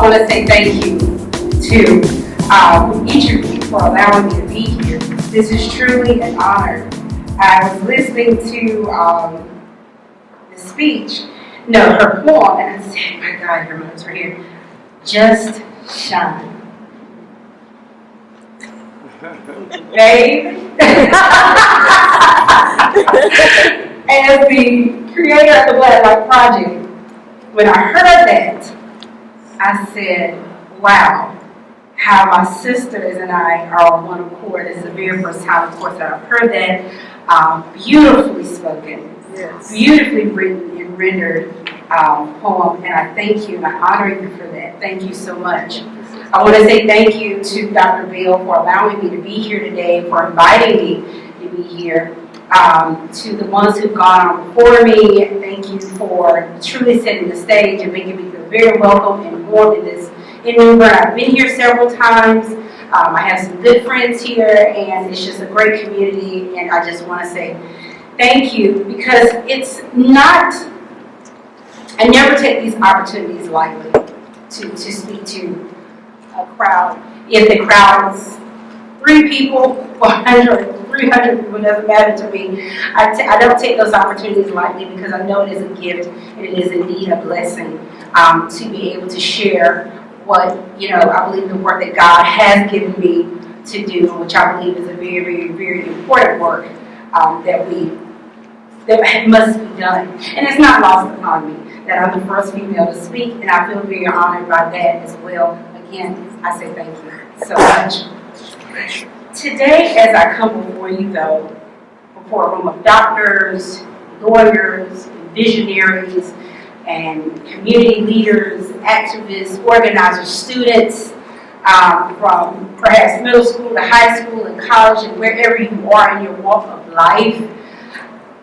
want to say thank you to each of you for allowing me to be here. This is truly an honor. I was listening to the speech, her poem, and I said, my God, her notes right here. Just shine. Babe. As the creator of the Black Life Project, when I heard that, I said, wow, how my sisters and I are on one accord. This is the very first time, of course, that I've heard that. Beautifully spoken, yes. Beautifully written and rendered poem, and I thank you and I honor you for that. Thank you so much. I want to say thank you to Dr. Bill for allowing me to be here today, for inviting me to be here. To the ones who've gone on before me, thank you for truly setting the stage and making me feel very welcome and warm in this environment. I've been here several times. I have some good friends here, and it's just a great community, and I just want to say thank you, because it's not, I never take these opportunities lightly to speak to a crowd. If the crowd is 3 people, 100, 300 people, doesn't matter to me. I don't take those opportunities lightly, because I know it is a gift and it is indeed a blessing to be able to share what, I believe the work that God has given me to do, which I believe is a very, very, very important work that must be done. And it's not lost upon me that I'm the first female to speak, and I feel very honored by that as well. Again, I say thank you so much. Today, as I come before you, though, before a room of doctors, lawyers, visionaries, and community leaders, activists, organizers, students, from perhaps middle school to high school and college and wherever you are in your walk of life,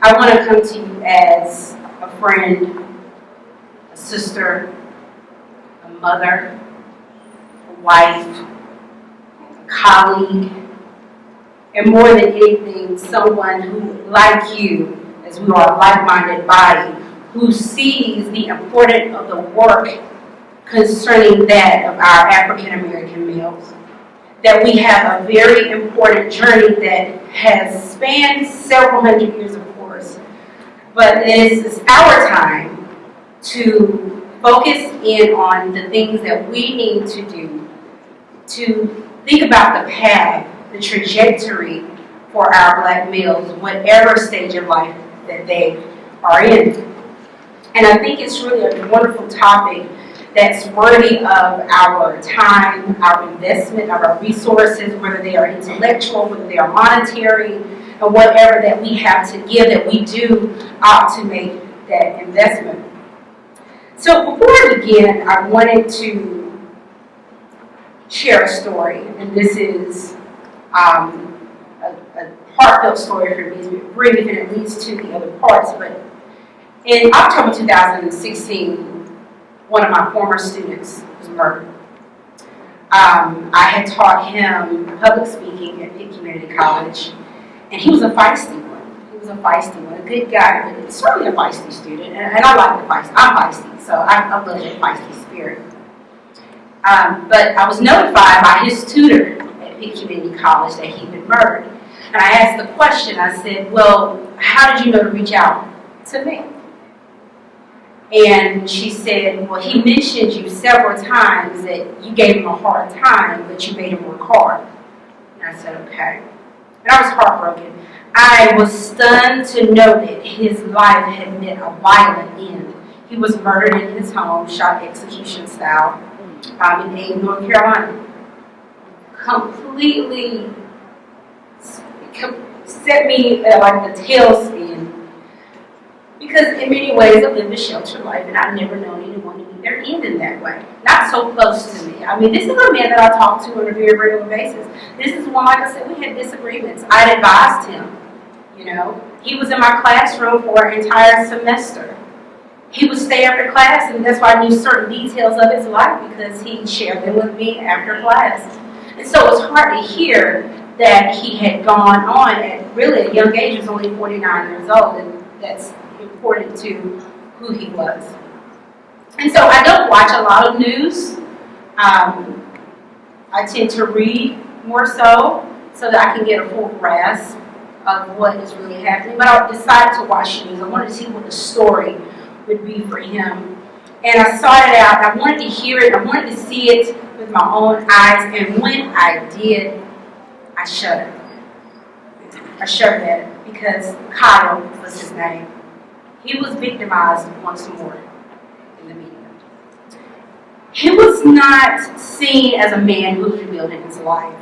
I want to come to you as a friend, a sister, a mother, a wife, a colleague, and more than anything, someone who, like you, as we are a like-minded body, who sees the importance of the work concerning that of our African American males. That we have a very important journey that has spanned several hundred years, of course, but this is our time to focus in on the things that we need to do to think about the path, the trajectory for our Black males, whatever stage of life that they are in. And I think it's really a wonderful topic that's worthy of our time, our investment, of our resources, whether they are intellectual, whether they are monetary, or whatever that we have to give, that we do opt to make that investment. So before I begin, I wanted to share a story, and this is a heartfelt story for me. It's brief and it leads to the other parts, but in October 2016, one of my former students was murdered. I had taught him public speaking at Pitt Community College, and he was a feisty one. A good guy, but certainly a feisty student, and I like the feisty. I'm feisty, so I love that feisty spirit. But I was notified by his tutor at Pitt Community College that he'd been murdered. And I asked the question, I said, well, how did you know to reach out to me? And she said, well, he mentioned you several times that you gave him a hard time, but you made him work hard. And I said, okay. And I was heartbroken. I was stunned to know that his life had met a violent end. He was murdered in his home, shot execution style, in Dayton, North Carolina. Completely set me like the tailspin. Because in many ways, I lived a sheltered life, and I've never known anyone to meet their end in that way. Not so close to me. I mean, this is a man that I talk to on a very regular basis. This is one, like I said, we had disagreements. I advised him, He was in my classroom for an entire semester. He would stay after class, and that's why I knew certain details of his life, because he shared them with me after class. And so it was hard to hear that he had gone on at really a young age. He was only 49 years old, and that's important to who he was. And so I don't watch a lot of news. I tend to read more so that I can get a full grasp of what is really happening. But I decided to watch news. I wanted to see what the story would be for him. And I sought it out. I wanted to hear it. I wanted to see it with my own eyes. And when I did, I shuddered. I shuddered at it because Kyle was his name. He was victimized once more in the media. He was not seen as a man who was rebuilding his life,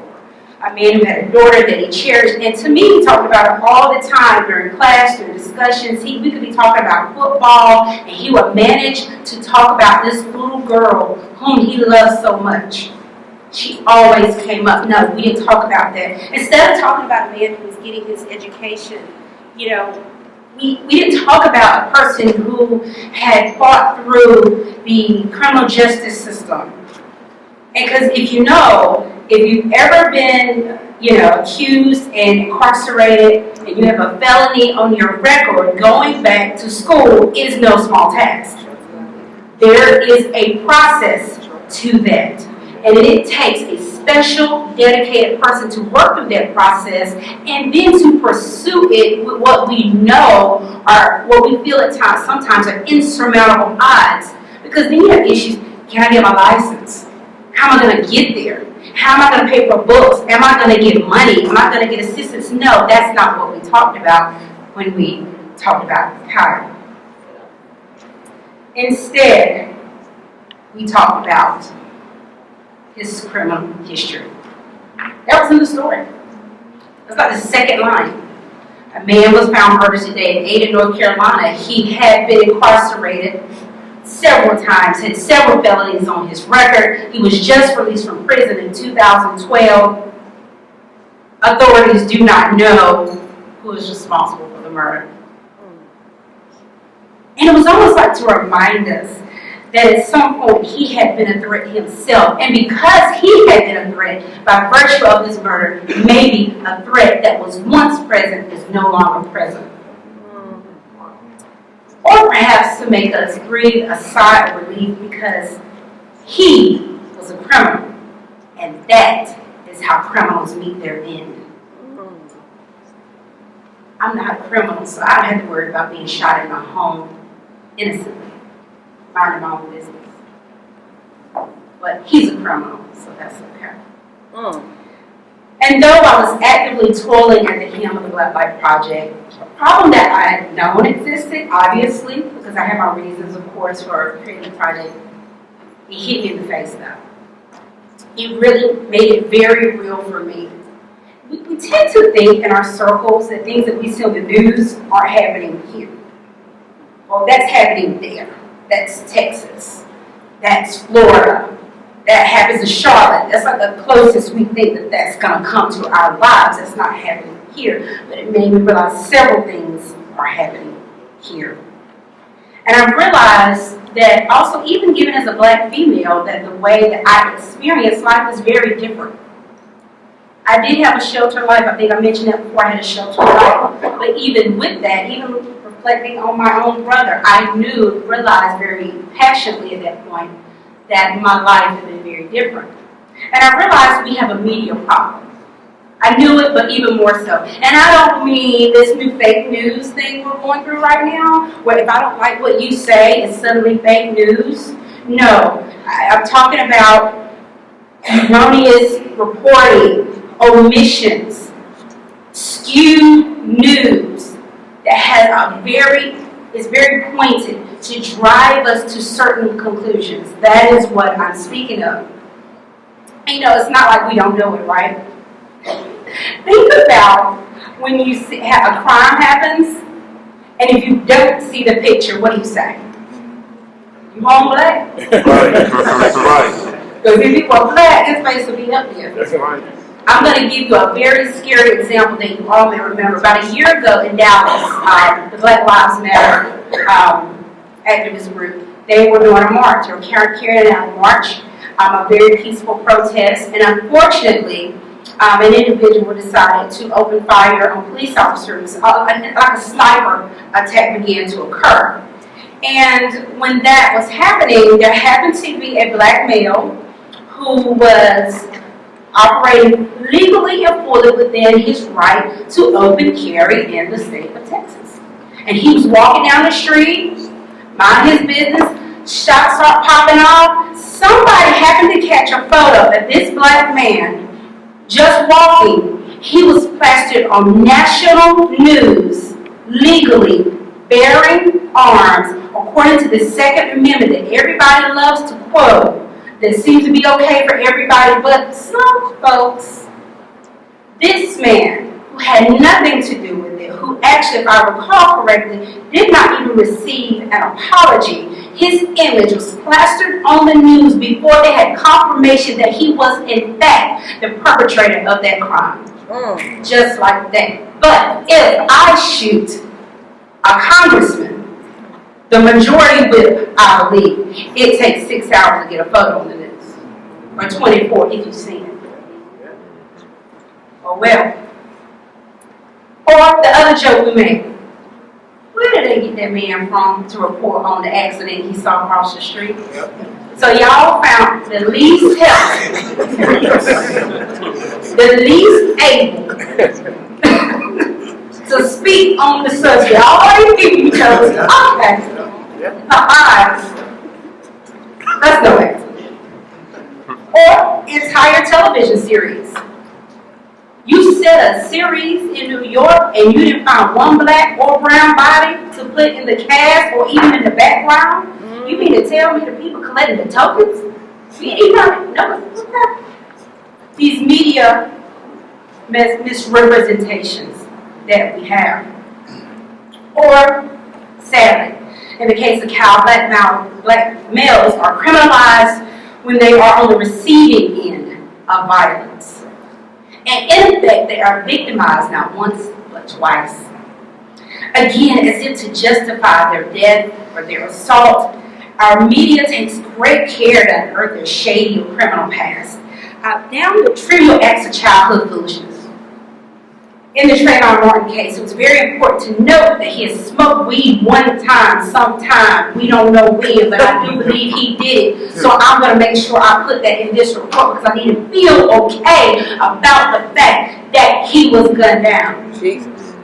a man who had a daughter that he cherished. And to me, he talked about it all the time during class, during discussions. We could be talking about football, and he would manage to talk about this little girl whom he loved so much. She always came up. No, we didn't talk about that. Instead of talking about a man who was getting his education, we didn't talk about a person who had fought through the criminal justice system. And because if you've ever been, accused and incarcerated, and you have a felony on your record, going back to school is no small task. There is a process to that. And it takes a special, dedicated person to work through that process and then to pursue it with what we know are, what we feel at times, sometimes are insurmountable odds. Because then you have issues. Can I get my license? How am I going to get there? How am I going to pay for books? Am I going to get money? Am I going to get assistance? No, that's not what we talked about when we talked about Kyle. Instead, we talked about his criminal history. That was in the story. That's like the second line. A man was found murdered today in Ada, North Carolina. He had been incarcerated several times, had several felonies on his record. He was just released from prison in 2012. Authorities do not know who is responsible for the murder. And it was almost like to remind us that at some point he had been a threat himself. And because he had been a threat by virtue of this murder, maybe a threat that was once present is no longer present. Or perhaps to make us breathe a sigh of relief because he was a criminal. And that is how criminals meet their end. I'm not a criminal, so I don't have to worry about being shot in my home innocently, minding my own business. But he's a criminal, so that's okay. And though I was actively toiling at the helm of the Black Light Project, a problem that I had known existed, obviously, because I had my reasons, of course, for creating the project, it hit me in the face, though. It really made it very real for me. We tend to think in our circles that things that we see on the news aren't happening here. Well, that's happening there. That's Texas. That's Florida. That happens in Charlotte. That's like the closest we think that that's going to come to our lives. That's not happening here. But it made me realize several things are happening here. And I realized that also, even given as a Black female, that the way that I experienced life is very different. I did have a sheltered life. I think I mentioned that before. I had a sheltered life. But even with that, even reflecting on my own brother, I realized very passionately at that point that my life had been very different. And I realized we have a media problem. I knew it, but even more so. And I don't mean this new fake news thing we're going through right now, where if I don't like what you say, it's suddenly fake news. No, I'm talking about erroneous reporting, omissions, skewed news that has is very pointed to drive us to certain conclusions. That is what I'm speaking of. And it's not like we don't know it, right? Think about when you have a crime happens, and if you don't see the picture, what do you say? You home Black? That's right. Because if you were Black, his face would be up there. That's right. I'm going to give you a very scary example that you all may remember. About a year ago in Dallas, the Black Lives Matter activist group, they were doing a march. They were carrying out a march, a very peaceful protest. And unfortunately, an individual decided to open fire on police officers. Like a sniper attack began to occur. And when that was happening, there happened to be a Black male who was operating legally and fully within his right to open carry in the state of Texas. And he was walking down the street, mind his business, shots start popping off. Somebody happened to catch a photo of this black man just walking. He was plastered on national news legally bearing arms according to the Second Amendment that everybody loves to quote, that seems to be okay for everybody but some folks. This man, who had nothing to do with it, who actually, if I recall correctly, did not even receive an apology, his image was plastered on the news before they had confirmation that he was in fact the perpetrator of that crime. Just like that. But if I shoot a congressman, the majority whip, I believe, it takes 6 hours to get a photo on the news. Or 24 if you've seen it. Oh well. Or the other joke we made. Where did they get that man from to report on the accident he saw across the street? So y'all found the least helpful, the least able to speak on the subject. All these people you chose, okay. Alright. That's no accident. Or entire television series. You set a series in New York and you didn't find one black or brown body to put in the cast or even in the background? You mean to tell me the people collecting the tokens? No. These media misrepresentations that we have. Or, sadly, in the case of Cal, black males are criminalized when they are on the receiving end of violence. And in effect, they are victimized not once, but twice. Again, as if to justify their death or their assault, our media takes great care to unearth their shady or criminal past, down to trivial acts of childhood foolishness. In the Trayvon Martin case, it was very important to note that he had smoked weed one time, sometime, we don't know when, but I do believe he did it. So I'm going to make sure I put that in this report because I need to feel okay about the fact that he was gunned down. Jesus.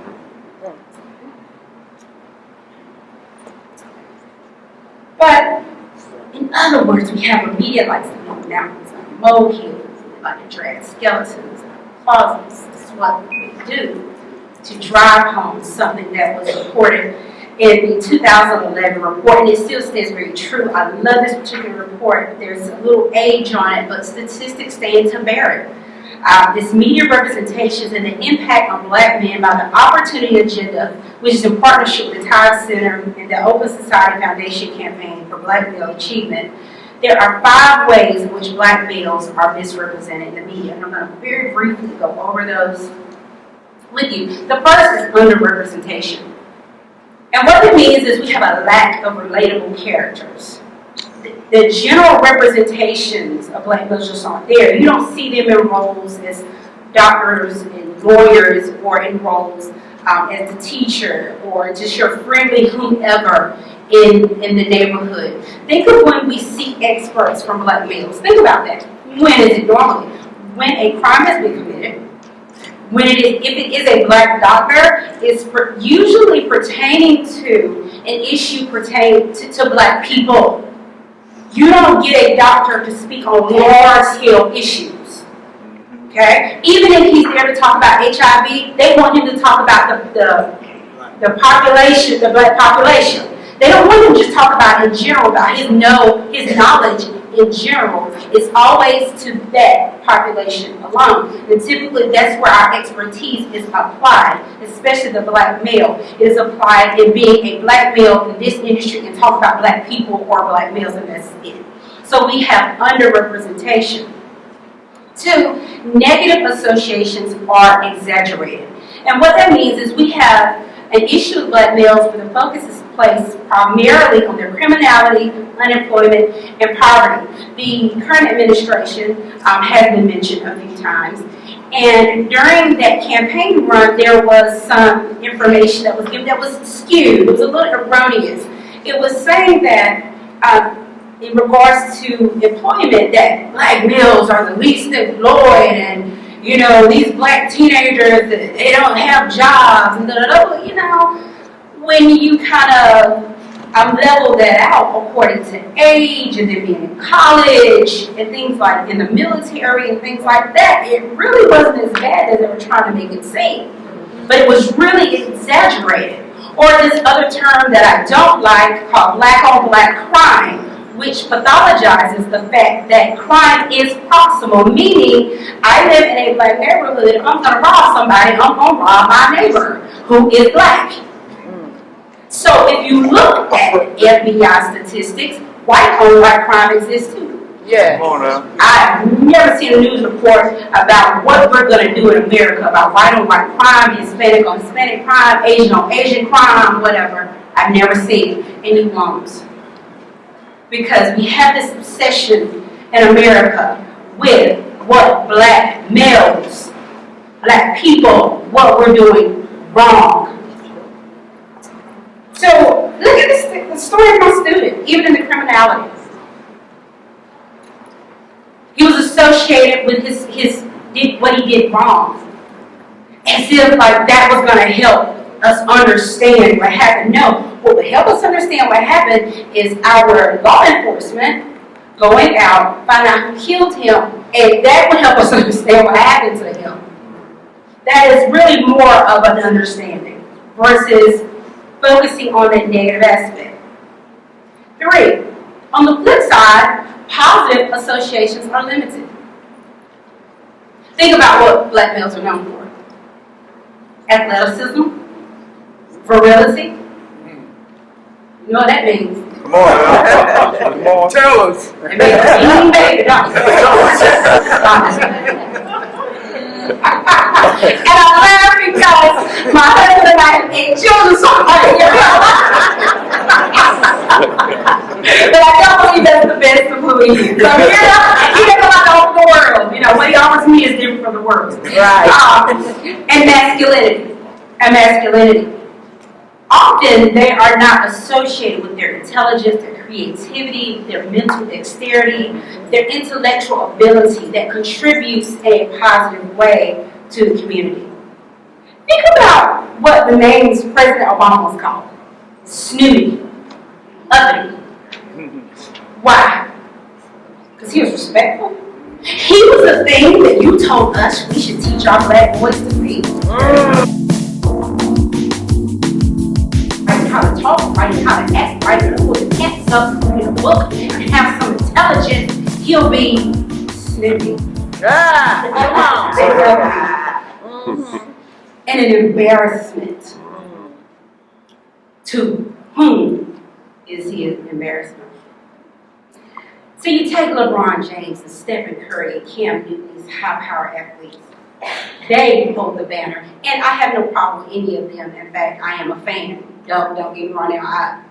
But in other words, we have a media like mountains, like molehills, like to drag skeletons, closets. That's what they do to drive home something that was reported in the 2011 report, and it still stands very true. I love this particular report. There's a little age on it, but statistics stand to bear it. This media representations and the impact on black men by the Opportunity Agenda, which is in partnership with the Tide Center and the Open Society Foundation Campaign for Black Male Achievement. There are 5 ways in which black males are misrepresented in the media, and I'm going to very briefly go over those with you. The first is underrepresentation. And what it means is we have a lack of relatable characters. The general representations of black males just aren't there. You don't see them in roles as doctors and lawyers or in roles as a teacher or just your friendly whomever in the neighborhood. Think of when we see experts from black males. Think about that. When is it normally? When a crime has been committed. When it is, if it is a black doctor, it's usually pertaining to an issue pertaining to black people. You don't get a doctor to speak on large-scale issues, okay? Even if he's there to talk about HIV, they want him to talk about the population, the black population. They don't want him to just talk about in general, about his knowledge in general. It's always to that population alone. And typically that's where our expertise is applied, especially the black male. It is applied in being a black male in this industry and talk about black people or black males, and that's it. So we have underrepresentation. 2, negative associations are exaggerated. And what that means is we have an issue with black males where the focus is placed primarily on their criminality, unemployment, and poverty. The current administration has been mentioned a few times. And during that campaign run, there was some information that was given that was skewed. It was a little erroneous. It was saying that in regards to employment, that black males are the least employed, and you know, these black teenagers, they don't have jobs, and you know, when you kind of level that out according to age, and then being in college, and things like in the military, and things like that, it really wasn't as bad as they were trying to make it seem. But it was really exaggerated. Or this other term that I don't like called black on black crime, which pathologizes the fact that crime is proximal, meaning I live in a black neighborhood. If I'm going to rob somebody, I'm going to rob my neighbor who is black. So if you look at FBI statistics, white on white crime exists too. Yeah. I've never seen a news report about what we're going to do in America about white on white crime, Hispanic on Hispanic crime, Asian on Asian crime, whatever. I've never seen any ones. Because we have this obsession in America with what black males, black people, what we're doing wrong. So look at the story of my student, even in the criminality. He was associated with what he did wrong. As if like that was going to help us understand what happened. No, what would help us understand what happened is our law enforcement going out, find out who killed him, and that would help us understand what happened to him. That is really more of an understanding versus focusing on that negative aspect. 3, on the flip side, positive associations are limited. Think about what black males are known for. Athleticism, virility. You know what that means? Come on. Come on. Tell us. It means being baby, don't it? And I laugh because my husband and I have 8 children, so but I don't believe that's the best of who he is. So he doesn't like the world. You know, what he offers me is different from the world. Right. And masculinity. Often they are not associated with their intelligence, their creativity, their mental dexterity, their intellectual ability that contributes in a positive way to the community. Think about what the names President Obama was called. Snooty. Uppity. Why? Because he was respectful. He was the thing that you told us we should teach our black boys to be. Writing how to talk, writing how to act, writing how to pants up, read a book, and have some intelligence. He'll be snippy. And an embarrassment. To whom is he an embarrassment? So you take LeBron James and Stephen Curry and Cam Newton, these high-power athletes. They hold the banner, and I have no problem with any of them. In fact, I am a fan. Don't get me wrong now.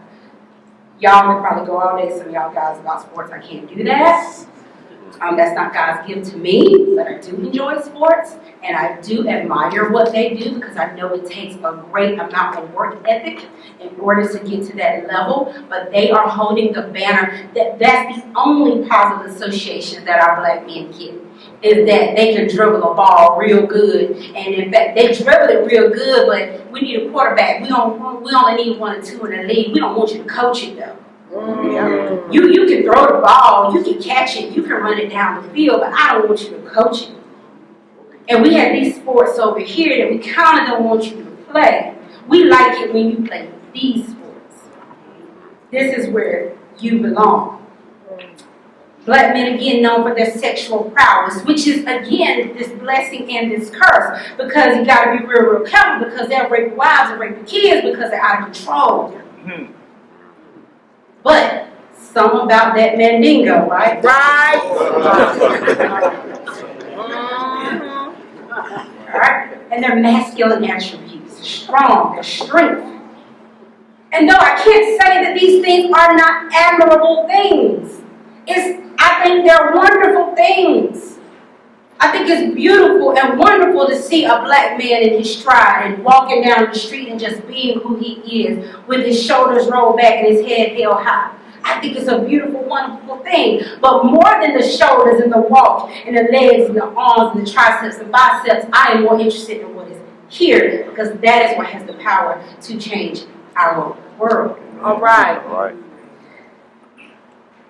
Y'all would probably go all day, some of y'all guys about sports. I can't do that. That's not God's gift to me, but I do enjoy sports, and I do admire what they do because I know it takes a great amount of work ethic in order to get to that level, but they are holding the banner. That's the only positive association that our black men get, is that they can dribble a ball real good, and in fact, they dribble it real good, but we need a quarterback. We only need 1 or 2 in the league. We don't want you to coach it, though. You can throw the ball, you can catch it, you can run it down the field, but I don't want you to coach it. And we have these sports over here that we kind of don't want you to play. We like it when you play these sports. This is where you belong. Black men, again, known for their sexual prowess, which is, again, this blessing and this curse. Because you got to be real, real careful, because they'll rape wives and rape kids because they're out of control. But some about that mandingo, right? Right. All right? And their masculine attributes, strong, their strength. And though I can't say that these things are not admirable things, I think they're wonderful things. I think it's beautiful and wonderful to see a black man in his stride and walking down the street and just being who he is with his shoulders rolled back and his head held high. I I think it's a beautiful, wonderful thing. But more than the shoulders and the walk and the legs and the arms and the triceps and biceps, I am more interested in what is here, because that is what has the power to change our world. All right. All right.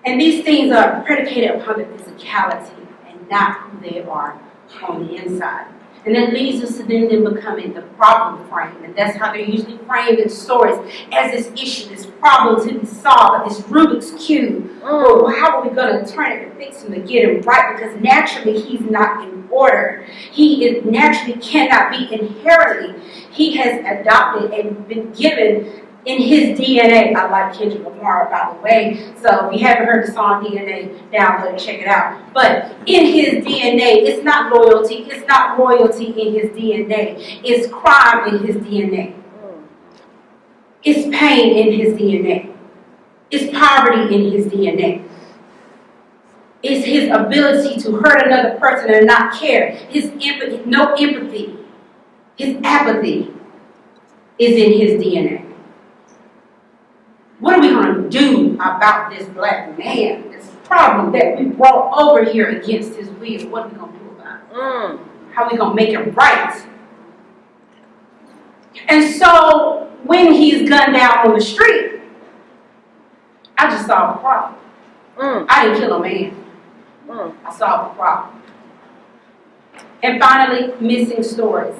And these things are predicated upon the physicality and not who they are on the inside. And that leads us to then becoming the problem frame. And that's how they're usually framed in stories, as this issue, this problem to be solved, this Rubik's Cube. Well, how are we going to turn it and fix him to get him right? Because naturally he's not in order. He is naturally cannot be inherently. He has adopted and been given in his DNA. I like Kendrick Lamar, by the way. So if you haven't heard the song DNA, download and check it out. But in his DNA, it's not loyalty. It's not royalty in his DNA. It's crime in his DNA. It's pain in his DNA. It's poverty in his DNA. It's his ability to hurt another person and not care. His empathy, no empathy. His apathy is in his DNA. What are we going to do about this black man, this problem that we brought over here against his will? What are we going to do about it? How are we going to make it right? And so when he's gunned down on the street, I just solved the problem. I didn't kill a man. I solved the problem. And finally, missing stories.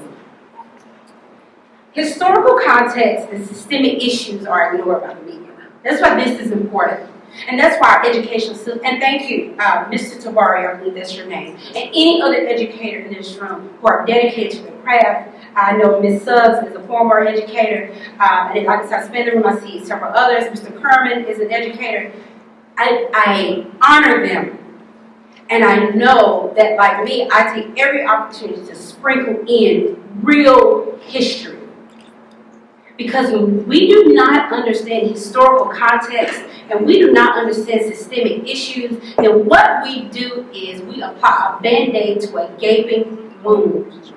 Historical context and systemic issues are ignored by the media. That's why this is important. And that's why our educational system, and thank you, Mr. Tabari, I believe that's your name, and any other educator in this room who are dedicated to the craft. I know Ms. Suggs is a former educator, and like I said, I spend the room, I see several others. Mr. Kerman is an educator. I honor them. And I know that, like me, I take every opportunity to sprinkle in real history. Because when we do not understand historical context and we do not understand systemic issues, then what we do is we apply a Band-Aid to a gaping wound.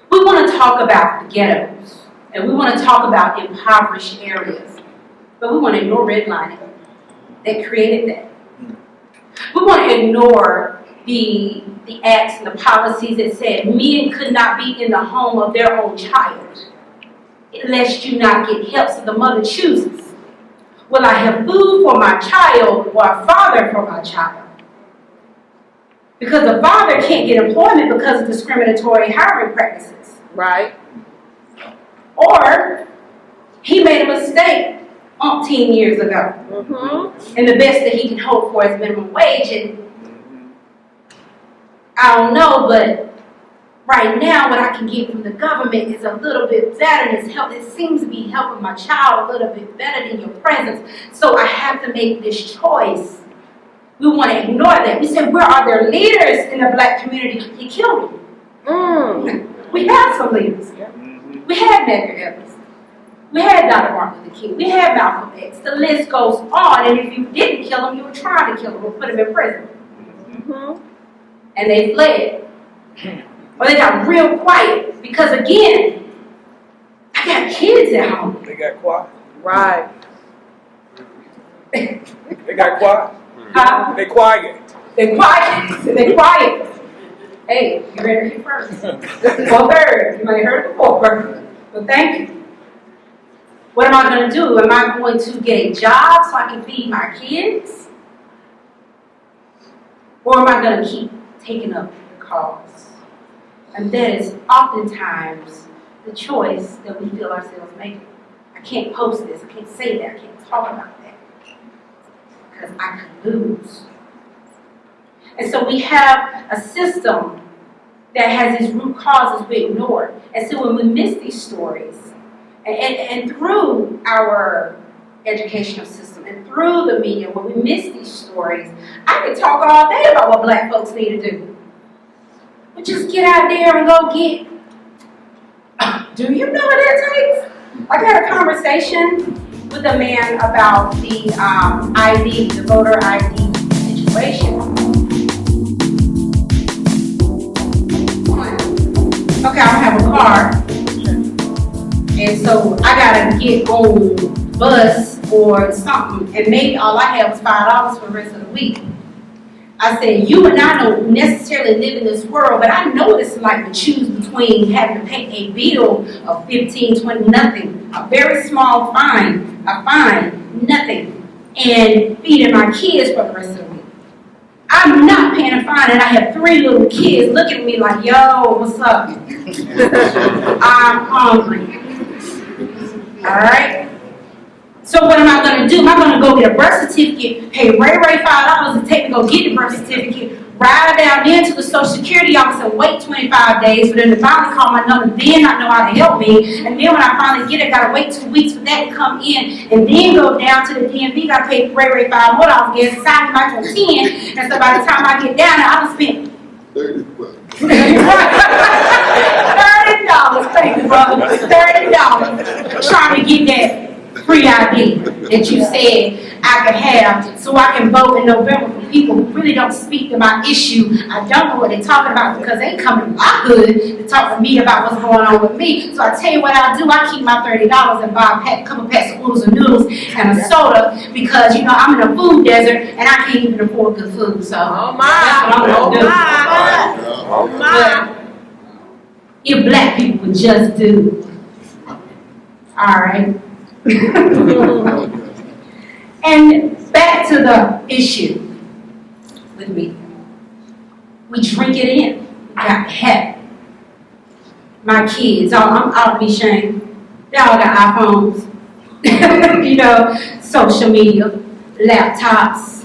We want to talk about the ghettos, and we want to talk about impoverished areas, but we want to ignore redlining that created that. We want to ignore the acts and the policies that said men could not be in the home of their own child lest you not get help, so the mother chooses. Will I have food for my child or a father for my child? Because the father can't get employment because of discriminatory hiring practices. Right. Or he made a mistake umpteen years ago. And the best that he can hope for is minimum wage. And I don't know, but right now, what I can get from the government is a little bit better. It seems to be helping my child a little bit better than your presence. So I have to make this choice. We want to ignore that. We say, where are their leaders in the black community? You killed them. We have some leaders. We had Medgar Evers. We had Dr. Martin Luther King. We had Malcolm X. The list goes on. And if you didn't kill them, you were trying to kill them or put them in prison. And they fled. Or they got real quiet because, again, I got kids at home. They got quiet. Right. They got quiet. Huh? They quiet. They quiet. They quiet. Hey, you ready to hear first? Well, third. You might have heard it before. But thank you. What am I going to do? Am I going to get a job so I can feed my kids? Or am I going to keep taking up the cause? And that is oftentimes the choice that we feel ourselves making. I can't post this, I can't say that, I can't talk about that. Because I could lose. And so we have a system that has these root causes we ignore. And so when we miss these stories, and through our educational system and through the media, when we miss these stories, I could talk all day about what black folks need to do. But just get out there and go get. Do you know what that takes? I had a conversation with a man about the ID, the voter ID situation. Okay, I don't have a car. And so I gotta get on bus or something, and maybe all I have is $5 for the rest of the week. I said, you and I don't necessarily live in this world, but I know what it's like to choose between having to pay a bill of 15, 20, nothing, a very small fine, nothing, and feeding my kids for the rest of the week. I'm not paying a fine, and I have 3 little kids looking at me like, yo, what's up? I'm hungry. All right? So what am I going to do? Am I going to go get a birth certificate, pay Ray $5 to take me to go get the birth certificate, ride down there to the Social Security office and wait 25 days for them to finally call my number, then not know how to help me, and then when I finally get it, got to wait 2 weeks for that to come in, and then go down to the DMV, got to pay Ray $5 more gas, sign my 10, and so by the time I get down there, I done spent $30, thank you, brother. $30 trying to get that free ID that you said I could have so I can vote in November for people who really don't speak to my issue. I don't know what they're talking about because they come to my hood to talk to me about what's going on with me. So I tell you what I do, I keep my $30 and buy a couple packs of oodles and noodles and a soda because, you know, I'm in a food desert and I can't even afford good food. So that's what I'm going to do. Oh my. If black people would just do. All right. And back to the issue with me. We drink it in. We got happy. My kids, I'm out of me shame. They all got iPhones. You know, social media, laptops.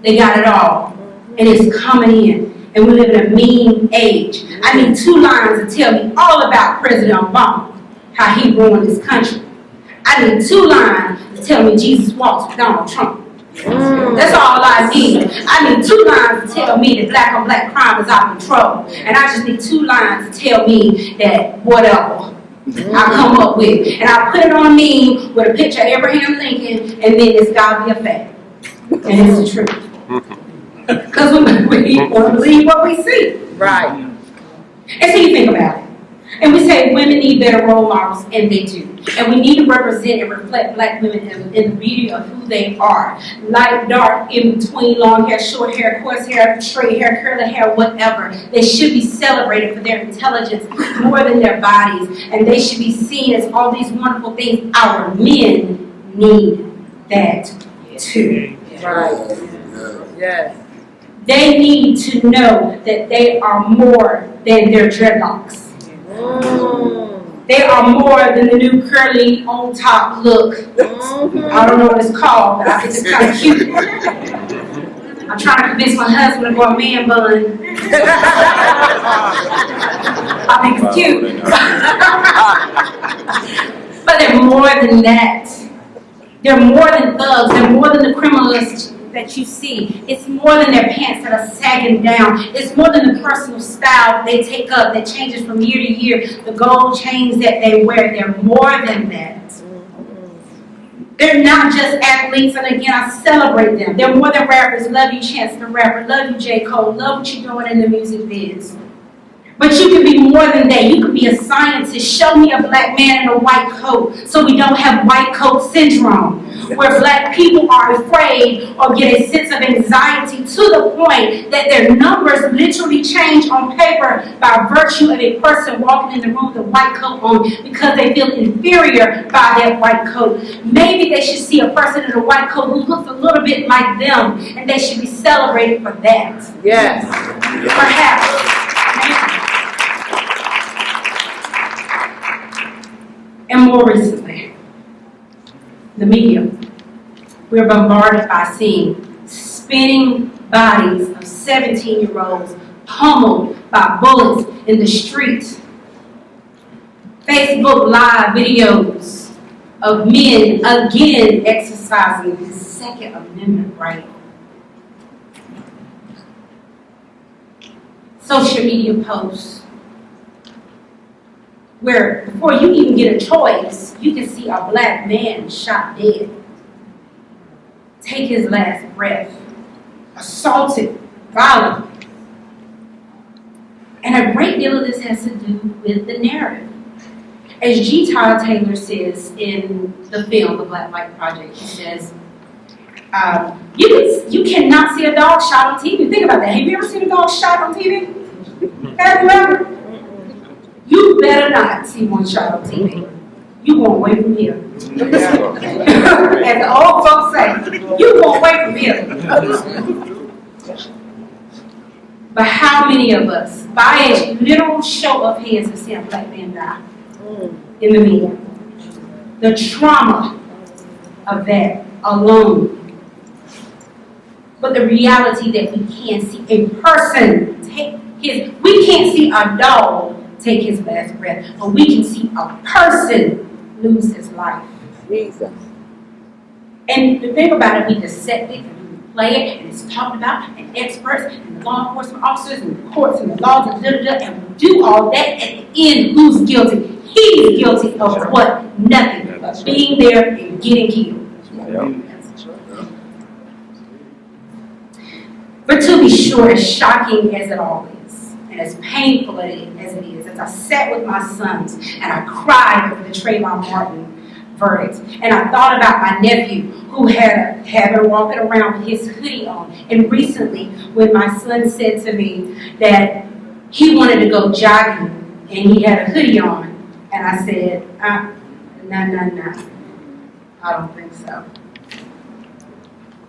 They got it all. And it's coming in. And we live in a mean age. I need 2 lines to tell me all about President Obama, how he ruined this country. I need 2 lines to tell me Jesus walks with Donald Trump. That's all I need. I need 2 lines to tell me that black on black crime is out of control. And I just need 2 lines to tell me that whatever I come up with. And I put it on a meme with a picture of Abraham Lincoln, and then it's gotta be a fact. And it's the truth. Because we want to believe what we see. Right. And so you think about it. And we say women need better role models, and they do. And we need to represent and reflect black women in the beauty of who they are. Light, dark, in between, long hair, short hair, coarse hair, straight hair, curly hair, whatever. They should be celebrated for their intelligence more than their bodies. And they should be seen as all these wonderful things. Our men need that too. Right. Yes. They need to know that they are more than their dreadlocks. They are more than the new curly on top look. I don't know what it's called, but I think it's kind of cute. I'm trying to convince my husband to go a man bun. I think it's cute. But they're more than that. They're more than thugs. They're more than the criminals that you see. It's more than their pants that are sagging down. It's more than the personal style they take up that changes from year to year. The gold chains that they wear. They're more than that. They're not just athletes, and again, I celebrate them. They're more than rappers. Love you, Chance the Rapper. Love you, J. Cole. Love what you're doing in the music biz. But you can be more than that. You can be a scientist. Show me a black man in a white coat so we don't have white coat syndrome, where black people are afraid or get a sense of anxiety to the point that their numbers literally change on paper by virtue of a person walking in the room with a white coat on because they feel inferior by that white coat. Maybe they should see a person in a white coat who looks a little bit like them, and they should be celebrated for that. Yes. Perhaps. And more recently, the media. We're bombarded by seeing spinning bodies of 17-year-olds pummeled by bullets in the street. Facebook Live videos of men again exercising the Second Amendment right. Social media posts where before you even get a choice, you can see a black man shot dead, take his last breath, assaulted violently. And a great deal of this has to do with the narrative. As G. Tyler Taylor says in the film, The Black Light Project, he says, you cannot see a dog shot on TV. Think about that. Have you ever seen a dog shot on TV? Have you ever? You better not see one shot on TV. You going away from here. As the old folks say, you going away from here. But how many of us, by a literal show of hands, have seen a black man die in the media? The trauma of that alone. But the reality that we can't see a person we can't see a dog take his last breath, but we can see a person lose his life. Jesus. And the thing about it, we dissect it and we play it, and it's talked about, and experts, and the law enforcement officers, and the courts, and the laws, and and we do all that. At the end, who's guilty? He's guilty of what? Nothing but being there and getting killed. But to be sure, as shocking as it all is, and as painful as it is, as I sat with my sons and I cried over the Trayvon Martin verdict, and I thought about my nephew who had been walking around with his hoodie on. And recently, when my son said to me that he wanted to go jogging and he had a hoodie on, and I said, no, I don't think so.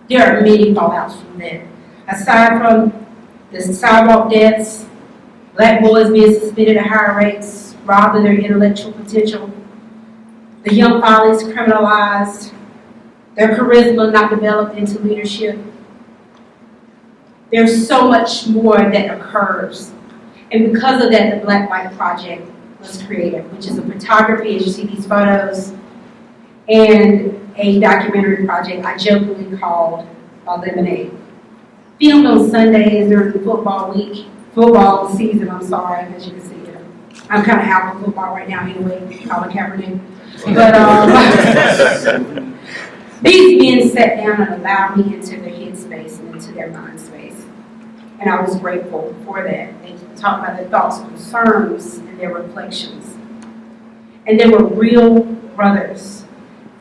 There are many fallouts from that. Aside from the sidewalk deaths, black boys being suspended at higher rates, robbed of their intellectual potential, the young fathers criminalized, their charisma not developed into leadership. There's so much more that occurs. And because of that, the Black Light Project was created, which is a photography, as you see these photos, and a documentary project I jokingly called Lemonade. Filmed on Sundays during the football season, as you can see here. I'm kind of out of football right now anyway, Colin Kaepernick. But these men sat down and allowed me into their head space and into their mind space. And I was grateful for that. They talked about their thoughts, concerns, and their reflections. And they were real brothers,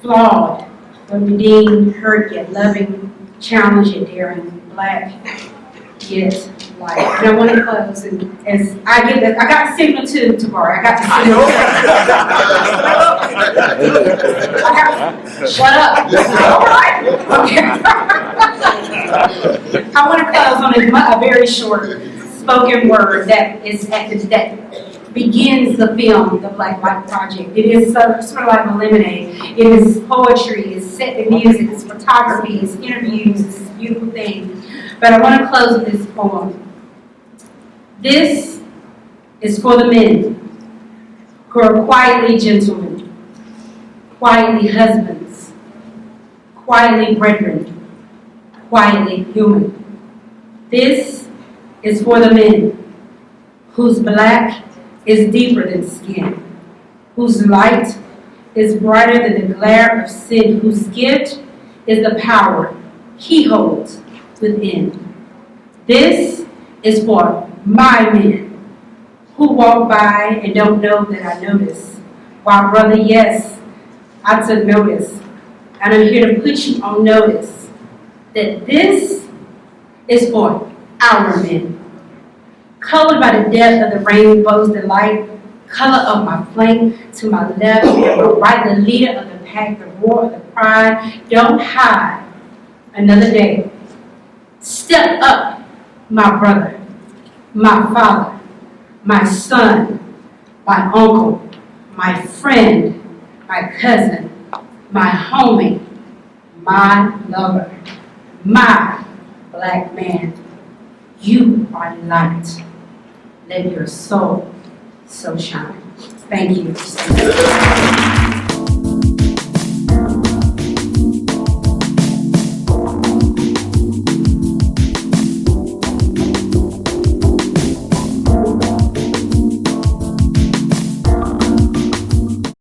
flawed, but redeemed, hurt yet loving, challenged yet daring, black yet light. And I want to close, and as I get that, I got the signal too, Tabari. I got the signal. Shut up. All right. Okay. I want to close on a very short spoken word that begins the film, The Black Light Project. It is sort of like a lemonade. It is poetry, it's set to music, it's photography, it's interviews, it's this beautiful thing. But I want to close with this poem. This is for the men who are quietly gentlemen, quietly husbands, quietly brethren, quietly human. This is for the men whose black is deeper than skin, whose light is brighter than the glare of sin, whose gift is the power he holds within. This is for my men who walk by and don't know that I notice. While, brother, yes, I took notice, and I'm here to put you on notice that this is for our men. Colored by the depth of the rainbow's delight, color of my flank to my left and my right, the leader of the pack, the roar of the pride. Don't hide another day. Step up, my brother, my father, my son, my uncle, my friend, my cousin, my homie, my lover, my black man. You are light. Let your soul so shine. Thank you.